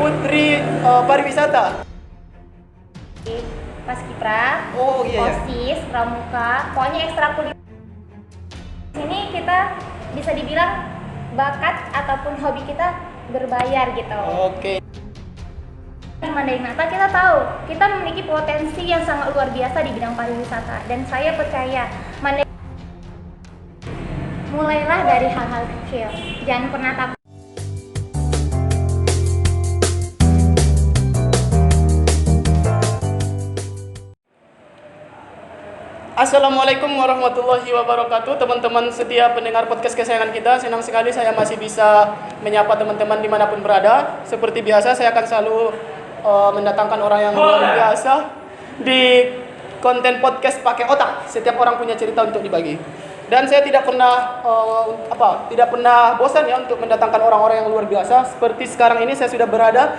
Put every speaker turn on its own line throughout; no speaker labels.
Putri Pariwisata.
Paskibra,
Oh iya.
OSIS, Pramuka, pokoknya ekstrakurikuler. Sini kita bisa dibilang bakat ataupun hobi kita berbayar gitu.
Oke.
Di Mandailing Natal kita tahu kita memiliki potensi yang sangat luar biasa di bidang pariwisata, dan saya percaya Mandailing mulailah dari hal-hal kecil, jangan pernah takut.
Assalamualaikum warahmatullahi wabarakatuh. Teman-teman setia pendengar podcast kesayangan kita, senang sekali saya masih bisa menyapa teman-teman dimanapun berada. Seperti biasa saya akan selalu mendatangkan orang yang luar biasa di konten podcast pakai otak. Setiap orang punya cerita untuk dibagi. Dan saya tidak pernah bosan ya untuk mendatangkan orang-orang yang luar biasa. Seperti sekarang ini saya sudah berada.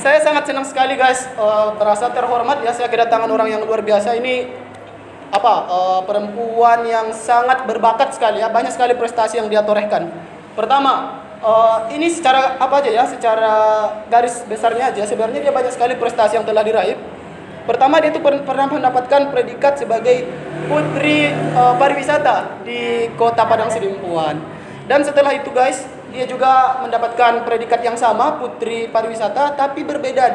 Saya sangat senang sekali guys, merasa terhormat ya saya kedatangan orang yang luar biasa ini. Perempuan yang sangat berbakat sekali ya, banyak sekali prestasi yang dia torehkan. Pertama, ini secara secara garis besarnya aja sebenarnya dia banyak sekali prestasi yang telah diraih. Pertama, dia itu pernah mendapatkan predikat sebagai Putri Pariwisata di Kota Padang Sidempuan. Dan setelah itu guys, dia juga mendapatkan predikat yang sama, Putri Pariwisata, tapi berbeda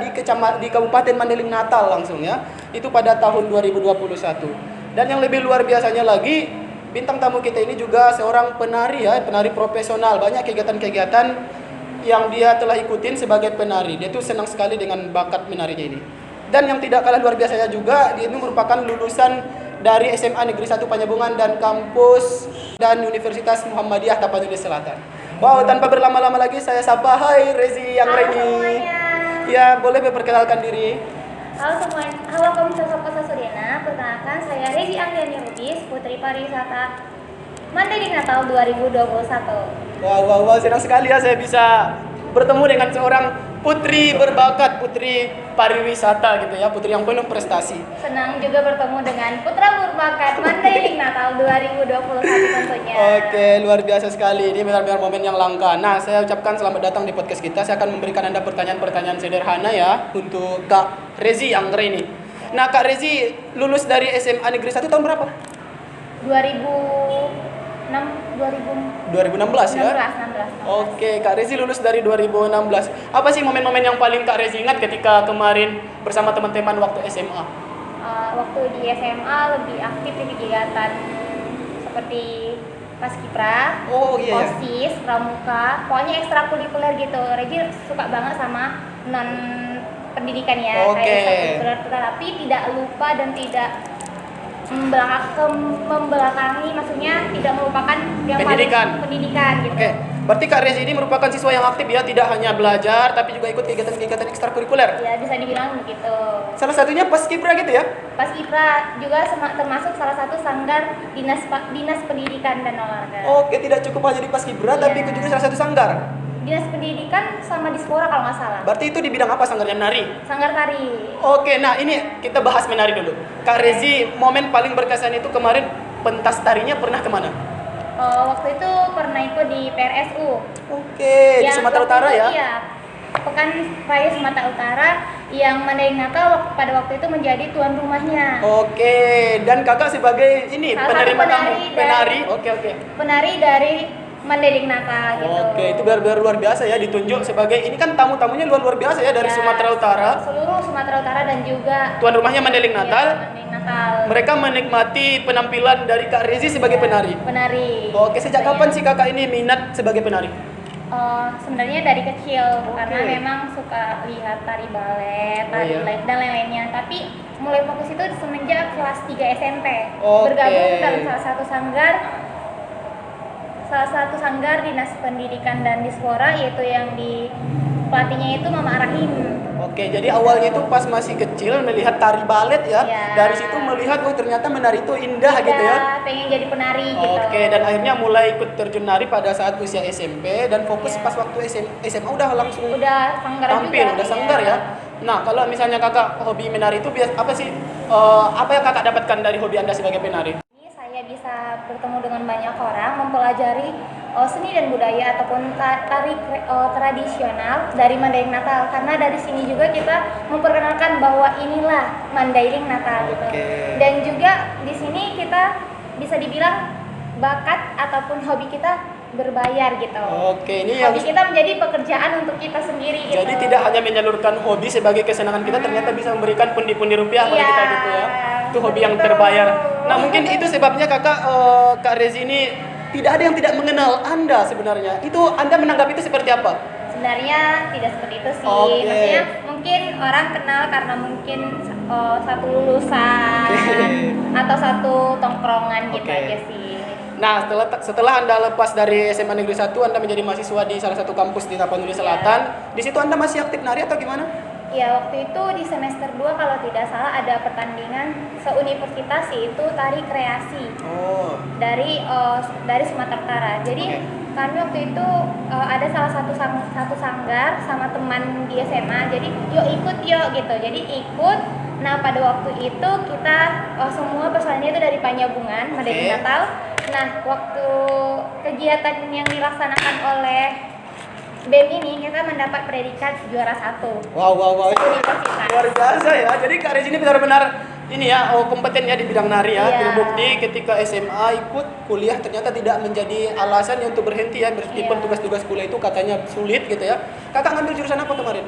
di Kabupaten Mandailing Natal langsung ya. Itu pada tahun 2021. Dan yang lebih luar biasanya lagi, bintang tamu kita ini juga seorang penari ya, penari profesional. Banyak kegiatan-kegiatan yang dia telah ikutin sebagai penari. Dia tuh senang sekali dengan bakat menarinya ini. Dan yang tidak kalah luar biasanya juga, dia ini merupakan lulusan dari SMA Negeri 1 Panjabungan dan kampus dan Universitas Muhammadiyah Tapanuli Selatan. Wow, tanpa berlama-lama lagi saya sapa, hai Rezi yang
Halo
Reni.
semuanya.
Ya, boleh memperkenalkan diri?
Halo semuanya, halo pemirsa Sobat Sasudiana. Perkenalkan saya Rezi Angliani Rubis, Putri Pariwisata Mandailing Natal 2021.
Wow, senang sekali ya saya bisa bertemu dengan seorang putri berbakat, putri pariwisata gitu ya, putri yang penuh prestasi.
Senang juga bertemu dengan putra berbakat Mandailing Natal 2021 tentunya.
Oke, luar biasa sekali. Ini benar-benar momen yang langka. Nah, saya ucapkan selamat datang di podcast kita. Saya akan memberikan Anda pertanyaan-pertanyaan sederhana ya untuk Kak Rezi Anggreni. Nah, Kak Rezi lulus dari SMA Negeri 1 tahun berapa? 2016 ya?
16.
Oke, Kak Rezi lulus dari 2016. Apa sih momen-momen yang paling Kak Rezi ingat ketika kemarin bersama teman-teman waktu SMA?
Waktu di SMA lebih aktif di kegiatan seperti Paskibra,
Oh iya.
OSIS, Pramuka, pokoknya ekstrakurikuler gitu. Regi suka banget sama non pendidikan ya,
Oke.
kayak ekstrakurikuler, tapi tidak lupa dan tidak membelakangi, maksudnya tidak melupakan yang
Pendidikan.
paling pendidikan gitu.
Oke, berarti Kak Rezi ini merupakan siswa yang aktif ya, tidak hanya belajar tapi juga ikut kegiatan-kegiatan ekstrakurikuler.
Ya bisa dibilang begitu.
Salah satunya Paskibra gitu ya?
Paskibra juga termasuk salah satu sanggar dinas pendidikan dan olahraga.
Oke, tidak cukup hanya di Paskibra
Iya.
tapi ikut juga salah satu sanggar.
Dinas pendidikan sama Dispora kalau nggak salah.
Berarti itu di bidang apa sanggarnya, menari?
Sanggar tari.
Oke, nah ini kita bahas menari dulu. Kak Rezi, momen paling berkesan itu kemarin pentas tarinya pernah kemana?
Waktu itu pernah ikut di PRSU.
Oke, di Sumatera
waktu
Utara
itu,
ya?
Iya. Pekan Raya Sumatera Utara yang Mandailing Natal pada waktu itu menjadi tuan rumahnya.
Oke, dan kakak sebagai ini
Salah
penerima
satu
tamu,
penari
penari.
dari-
Oke.
Penari dari Mandailing Natal gitu.
Oke, itu benar-benar luar biasa ya ditunjuk sebagai ini kan tamu-tamunya luar biasa ya dari
Ya,
Sumatera Utara.
Seluruh Sumatera Utara dan juga
Tuan rumahnya Mandailing
iya,
Natal.
Mandailing Natal.
Mereka menikmati penampilan dari Kak Rezi sebagai penari.
Penari.
Oke, sejak
Katanya.
kapan sih kakak ini minat sebagai penari?
Sebenarnya dari kecil
Oke.
karena memang suka lihat tari balet, tari
iya.
live dan lain-lainnya. Tapi mulai fokus itu semenjak kelas 3 SMP.
Oke.
Bergabung dalam salah satu sanggar Dinas Pendidikan dan Dispora, yaitu yang di pelatihnya itu Mama Rahim.
Oke, jadi awalnya itu pas masih kecil melihat tari balet ya.
Iya.
Dari situ melihat, oh ternyata menari itu indah gitu ya.
Pengen jadi penari gitu.
Oke, dan akhirnya mulai ikut terjun nari pada saat usia SMP dan fokus
Iya.
pas waktu SMA udah langsung
Udah sanggar
tampil,
juga.
udah sanggar ya. Nah, kalau misalnya kakak hobi menari itu apa sih? Apa yang kakak dapatkan dari hobi anda sebagai penari?
Saya bisa bertemu dengan banyak orang, mempelajari seni dan budaya ataupun tari tradisional dari Mandailing Natal, karena dari sini juga kita memperkenalkan bahwa inilah Mandailing Natal gitu. Dan juga di sini kita bisa dibilang bakat ataupun hobi kita berbayar gitu.
Oke, ini
hobi kita menjadi pekerjaan untuk kita sendiri gitu.
Jadi tidak hanya menyalurkan hobi sebagai kesenangan kita, ternyata bisa memberikan pundi-pundi rupiah bagi kita gitu ya. Itu hobi yang terbayar. Nah, mungkin itu sebabnya Kak Rezi ini tidak ada yang tidak mengenal Anda sebenarnya. Itu Anda menanggapi itu seperti apa?
Sebenarnya tidak seperti itu sih. Maksudnya mungkin orang kenal karena mungkin satu lulusan atau satu tongkrongan gitu aja sih.
Nah, setelah Anda lepas dari SMA Negeri 1, Anda menjadi mahasiswa di salah satu kampus di Tapanuli Selatan. Di situ Anda masih aktif nari atau gimana?
Ya, waktu itu di semester 2 kalau tidak salah ada pertandingan seuniversitas, yaitu tari kreasi. Dari Sumatera Utara. Jadi kami waktu itu ada salah satu sanggar sama teman di SMA. Jadi yuk ikut yuk gitu. Jadi ikut. Nah, pada waktu itu kita semua pesertanya itu dari Panyabungan, Mandailing Natal. Nah, waktu kegiatan yang dilaksanakan oleh BEM ini kita mendapat predikat juara 1.
Wow. Luar biasa ya. Jadi Kak Rezi ini benar-benar ini ya, kompeten ya di bidang nari ya. Terbukti ketika SMA ikut kuliah ternyata tidak menjadi alasan untuk berhenti ya. Meskipun tugas-tugas kuliah itu katanya sulit gitu ya. Kakak ngambil jurusan apa kemarin?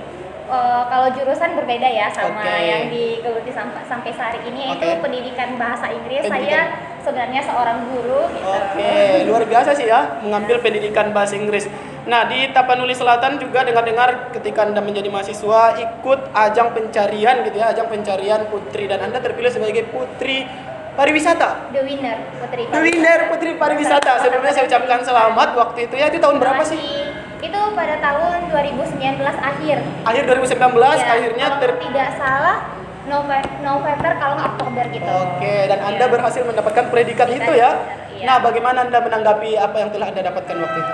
Kalau jurusan berbeda ya sama yang digeluti sampai saat ini, yaitu pendidikan bahasa Inggris. Saya sebenarnya seorang guru gitu.
Luar biasa sih ya, mengambil pendidikan bahasa Inggris. Nah, di Tapanuli Selatan juga dengar-dengar ketika Anda menjadi mahasiswa ikut ajang pencarian gitu ya, ajang pencarian putri, dan Anda terpilih sebagai putri pariwisata.
The winner
putri pariwisata. Sebelumnya saya ucapkan selamat waktu itu ya. Itu tahun berapa sih?
Itu pada tahun 2019 akhir.
Akhir 2019 akhirnya
tidak salah November kalau nggak Oktober gitu.
Dan Anda berhasil mendapatkan predikat itu ya. Nah, bagaimana Anda menanggapi apa yang telah Anda dapatkan waktu itu?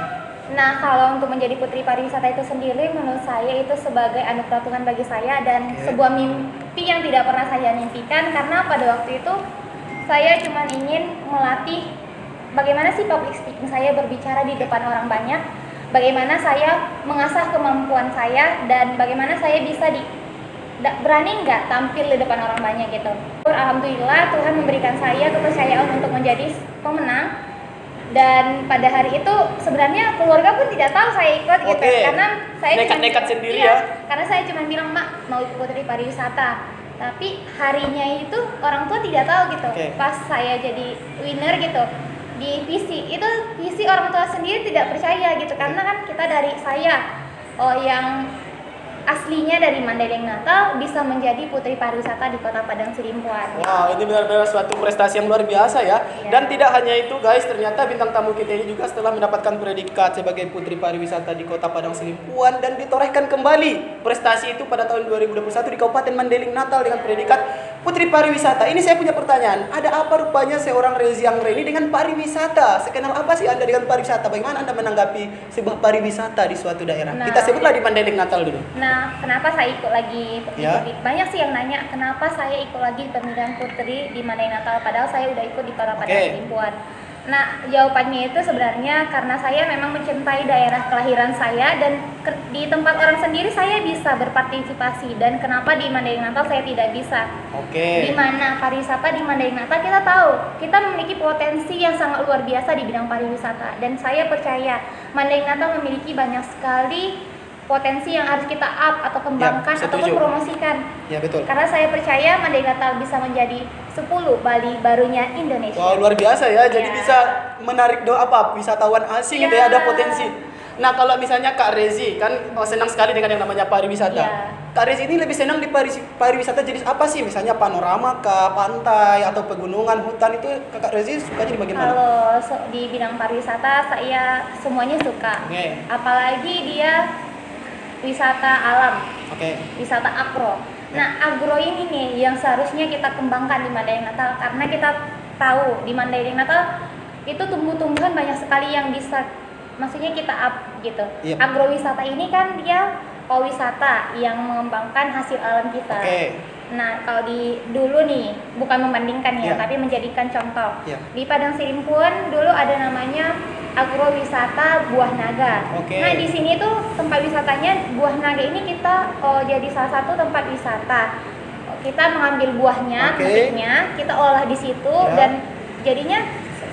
Nah, kalau untuk menjadi putri pariwisata itu sendiri, menurut saya itu sebagai anugerah Tuhan bagi saya dan sebuah mimpi yang tidak pernah saya mimpikan, karena pada waktu itu saya cuma ingin melatih bagaimana sih public speaking saya, berbicara di depan orang banyak, bagaimana saya mengasah kemampuan saya, dan bagaimana saya bisa berani nggak tampil di depan orang banyak gitu. Alhamdulillah Tuhan memberikan saya kepercayaan untuk menjadi pemenang. Dan pada hari itu sebenarnya keluarga pun tidak tahu saya ikut gitu, karena saya
nekat sendiri ya.
Karena saya cuma bilang, "Mak, mau ikut putri pariwisata." Tapi harinya itu orang tua tidak tahu gitu. Pas saya jadi winner gitu di PC, itu PC orang tua sendiri tidak percaya gitu, karena kan kita dari saya yang aslinya dari Mandailing Natal bisa menjadi putri pariwisata di Kota Padang Sidimpuan.
Wow, ini benar-benar suatu prestasi yang luar biasa ya. Dan tidak hanya itu guys, ternyata bintang tamu kita ini juga setelah mendapatkan predikat sebagai putri pariwisata di Kota Padang Sidimpuan dan ditorehkan kembali prestasi itu pada tahun 2021 di Kabupaten Mandailing Natal dengan predikat putri pariwisata. Ini saya punya pertanyaan, ada apa rupanya seorang Rezi Anggreni dengan pariwisata? Sekenal apa sih Anda dengan pariwisata? Bagaimana Anda menanggapi sebuah pariwisata di suatu daerah? Kita sebutlah di Mandailing Natal dulu.
Nah, kenapa saya ikut lagi? Banyak sih yang nanya, kenapa saya ikut lagi pemilihan putri di Mandailing Natal, padahal saya udah ikut di Kota Padang Sidimpuan. Nah, jawabannya itu sebenarnya karena saya memang mencintai daerah kelahiran saya, dan di tempat orang sendiri saya bisa berpartisipasi. Dan kenapa di Mandailing Natal saya tidak bisa? Di mana pariwisata di Mandailing Natal kita tahu kita memiliki potensi yang sangat luar biasa di bidang pariwisata, dan saya percaya Mandailing Natal memiliki banyak sekali potensi yang harus kita up atau kembangkan ataupun promosikan.
Ya, betul.
Karena saya percaya Mandailing Natal bisa menjadi 10 Bali barunya Indonesia.
Wow, luar biasa ya. Jadi bisa menarik wisatawan asing gitu ya, ada potensi. Nah, kalau misalnya Kak Rezi kan senang sekali dengan yang namanya pariwisata. Kak Rezi ini lebih senang di pariwisata jenis apa sih? Misalnya panorama kah, pantai atau pegunungan, hutan, itu Kak Rezi sukanya di bagian mana?
Kalau di bidang pariwisata saya semuanya suka. Apalagi dia wisata alam, wisata agro. Nah, agro ini nih yang seharusnya kita kembangkan di Mandailing Natal, karena kita tahu di Mandailing Natal itu tumbuh-tumbuhan banyak sekali yang bisa, maksudnya kita up gitu. Agrowisata ini kan dia pariwisata yang mengembangkan hasil alam kita. Nah, kalau dulu nih, bukan membandingkan ya, tapi menjadikan contoh. Di Padang Sidimpuan dulu ada namanya agrowisata Buah Naga.
Oke.
Nah, di sini tuh tempat wisatanya Buah Naga ini kita jadi salah satu tempat wisata. Kita mengambil buahnya,
Oke.
memetiknya, kita olah di situ
Ya.
dan jadinya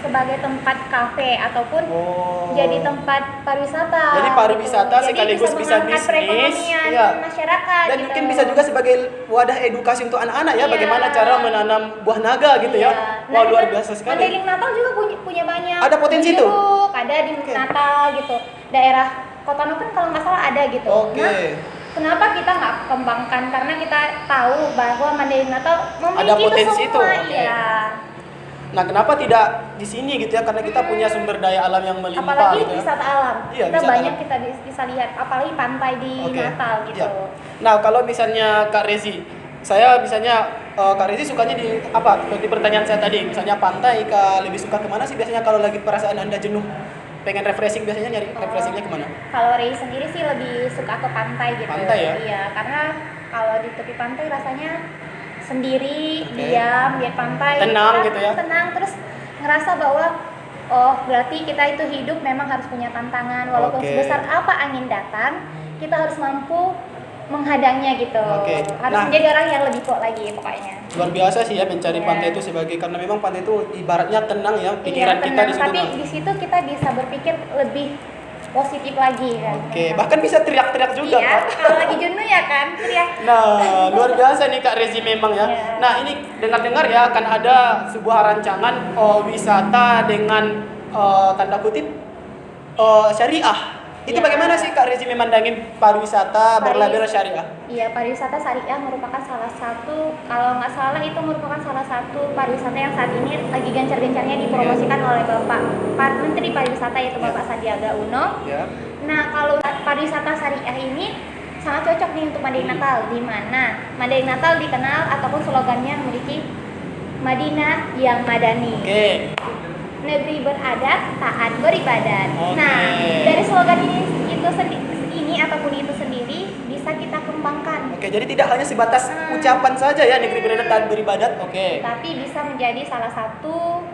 sebagai tempat kafe ataupun
Oh.
jadi tempat pariwisata.
Jadi pariwisata
gitu.
sekaligus
Jadi
bisa
mengangkat
bisnis,
perekonomian
iya.
masyarakat.
Dan
gitu.
mungkin bisa juga sebagai wadah edukasi untuk anak-anak ya,
Iya.
bagaimana cara menanam buah naga gitu ya.
Iya.
Wah, luar
dan
biasa sekali.
Mandailing Natal juga punya banyak.
Ada potensi
di
tuh?
Jeruk, ada di
Oke.
Natal gitu. Daerah Kota Nuken kalau nggak salah ada gitu.
Oke.
Nah, kenapa kita nggak kembangkan? Karena kita tahu bahwa Mandailing Natal memiliki
Ada potensi
itu semua.
itu, oke.
Iya.
Nah, kenapa tidak di sini gitu ya? Karena kita punya sumber daya alam yang melimpah
Apalagi
gitu ya.
wisata alam.
Iya,
kita
wisata
banyak
alam.
kita bisa lihat, apalagi pantai di
Oke.
Natal gitu.
Iya. Nah, kalau misalnya Kak Rezi, saya misalnya Kak Rezi sukanya di apa? Seperti pertanyaan saya tadi, misalnya pantai, Kak lebih suka kemana sih biasanya kalau lagi perasaan Anda jenuh? Pengen refreshing biasanya nyari refreshingnya kemana?
Kalau Ray sendiri sih lebih suka ke pantai gitu.
Pantai ya?
Iya, karena kalau di tepi pantai rasanya sendiri,
Oke.
diam, lihat pantai.
Tenang
kita
gitu ya?
Tenang, terus ngerasa bahwa oh berarti kita itu hidup memang harus punya tantangan. Walaupun
Oke.
sebesar apa angin datang, kita harus mampu menghadangnya gitu.
Oke.
Harus
Nah.
menjadi orang yang lebih kuat lagi pokoknya.
Luar biasa sih ya mencari
Iya.
pantai itu sebagai karena memang pantai itu ibaratnya tenang ya pikiran
Iya,
kita
tenang,
di situ.
tapi
Bang.
di situ kita bisa berpikir lebih positif lagi kan.
Oke, bahkan bisa teriak-teriak juga,
Iya,
Kak.
kalau lagi jenuh ya kan, teriak.
Nah, luar biasa nih Kak Rezi memang ya.
Iya.
Nah, ini dengar-dengar ya akan ada sebuah rancangan wisata dengan tanda kutip syariah. Itu
Iya.
bagaimana sih Kak Rezi memandangin pariwisata berlabel syariah?
Iya, pariwisata syariah merupakan salah satu, kalau nggak salah itu merupakan salah satu pariwisata yang saat ini lagi gencar-gencarnya dipromosikan oleh Bapak Menteri Pariwisata yaitu
Iya.
Bapak Sandiaga Uno.
Ya.
Nah, kalau pariwisata syariah ini sangat cocok nih untuk Mandailing Natal, di mana Mandailing Natal dikenal ataupun slogannya memiliki Madinah yang Madani.
Oke.
Negeri beradat, taat beribadat.
Oke.
Nah, dari slogan ini ataupun itu sendiri bisa kita kembangkan,
Oke, jadi tidak hanya sebatas ucapan saja ya negeri beradat taat beribadat. Oke.
tapi bisa menjadi salah satu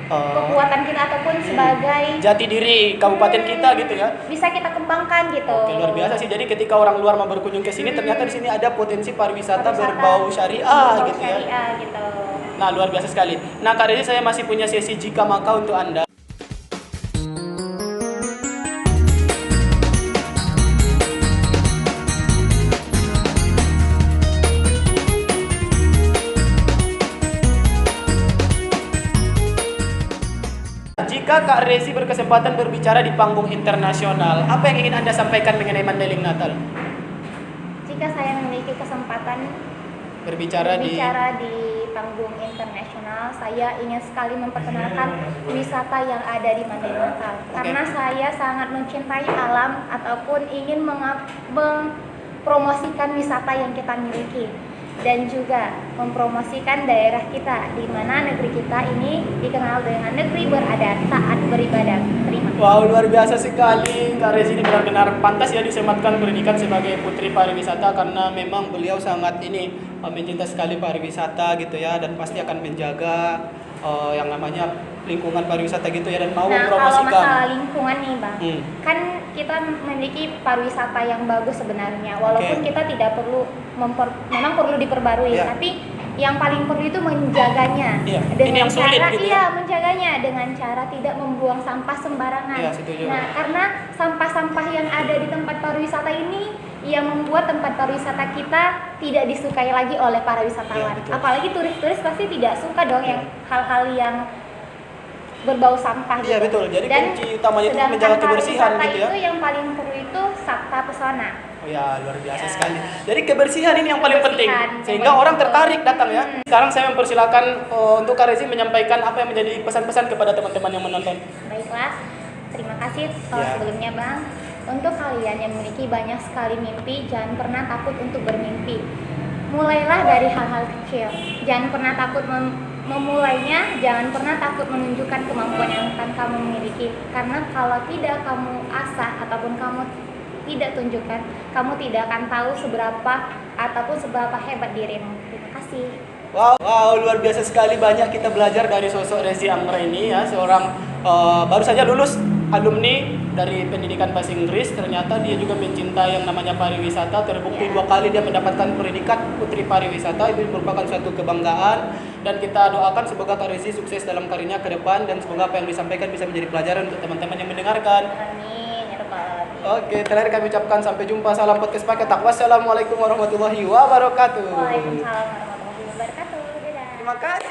Eh,
kekuatan kita ataupun sebagai
jati diri kabupaten kita gitu ya.
bisa kita kembangkan gitu.
Oke, luar biasa sih. Jadi ketika orang luar mau berkunjung ke sini, ternyata di sini ada potensi pariwisata
Pariwisata
berbau syariah
berbau
gitu ya.
syariah gitu.
Nah, luar biasa sekali. Nah, Kak Rezi saya masih punya sesi jika maka untuk Anda. Jika Kak Rezi berkesempatan berbicara di panggung internasional, apa yang ingin Anda sampaikan mengenai Mandailing Natal?
Jika saya memiliki kesempatan
Berbicara di
berbicara di panggung internasional, saya ingin sekali memperkenalkan wisata yang ada di Mandailing Natal. Karena saya sangat mencintai alam ataupun ingin mempromosikan wisata yang kita miliki dan juga mempromosikan daerah kita, di mana negeri kita ini dikenal dengan negeri beradat, taat beribadat. Terima kasih.
Wow, luar biasa sekali. Kak Rezi ini benar-benar pantas ya disematkan pendidikan sebagai putri pariwisata karena memang beliau sangat ini mencintai sekali pariwisata gitu ya dan pasti akan menjaga yang namanya lingkungan pariwisata gitu ya dan mau
Nah, kalau
mempromosikan.
masalah lingkungan nih Bang,
Hmm.
kan kita memiliki pariwisata yang bagus sebenarnya, walaupun
Oke.
kita tidak perlu memang perlu diperbarui,
Iya.
tapi yang paling perlu itu menjaganya.
Iya, ini
Dengan
yang sulit
cara,
gitu ya.
iya, menjaganya dengan cara tidak membuang sampah sembarangan.
Iya, setuju.
Nah, karena sampah-sampah yang ada di tempat pariwisata ini yang membuat tempat pariwisata kita tidak disukai lagi oleh para wisatawan.
Iya, betul.
Apalagi turis-turis pasti tidak suka dong yang hal-hal yang berbau sampah.
Iya,
gitu.
betul. Jadi
Dan
kunci utamanya itu
sedangkan
menjaga kebersihan
pariwisata
gitu ya.
itu yang paling perlu itu sabta pesona.
Oh ya, luar biasa
Ya.
sekali. Jadi kebersihan ini yang paling penting
Kebersihan,
sehingga
yang
orang
paling
tertarik datang ya.
Hmm.
Sekarang saya mempersilakan untuk Kak Rezi menyampaikan apa yang menjadi pesan-pesan kepada teman-teman yang menonton.
Baiklah, terima kasih
Ya.
sebelumnya Bang. Untuk kalian yang memiliki banyak sekali mimpi, jangan pernah takut untuk bermimpi. Mulailah dari hal-hal kecil. Jangan pernah takut memulainya, jangan pernah takut menunjukkan kemampuan yang akan kamu miliki. Karena kalau tidak kamu asah ataupun kamu tidak tunjukkan, kamu tidak akan tahu seberapa ataupun seberapa hebat dirimu. Terima kasih.
Wow, luar biasa sekali banyak kita belajar dari sosok Rezi Amra ini ya, seorang baru saja lulus alumni dari pendidikan bahasa Inggris, ternyata dia juga mencinta yang namanya pariwisata. Terbukti 2 kali dia mendapatkan predikat Putri Pariwisata. Itu merupakan suatu kebanggaan, dan kita doakan semoga Kak Rezi sukses dalam karirnya ke depan, dan semoga apa yang disampaikan bisa menjadi pelajaran untuk teman-teman yang mendengarkan.
Amin ya rabbal alamin.
Oke, terakhir kami ucapkan sampai jumpa. Salam podcast paket tak. Wassalamualaikum warahmatullahi wabarakatuh.
Waalaikumsalam warahmatullahi wabarakatuh. Dadah.
Terima kasih.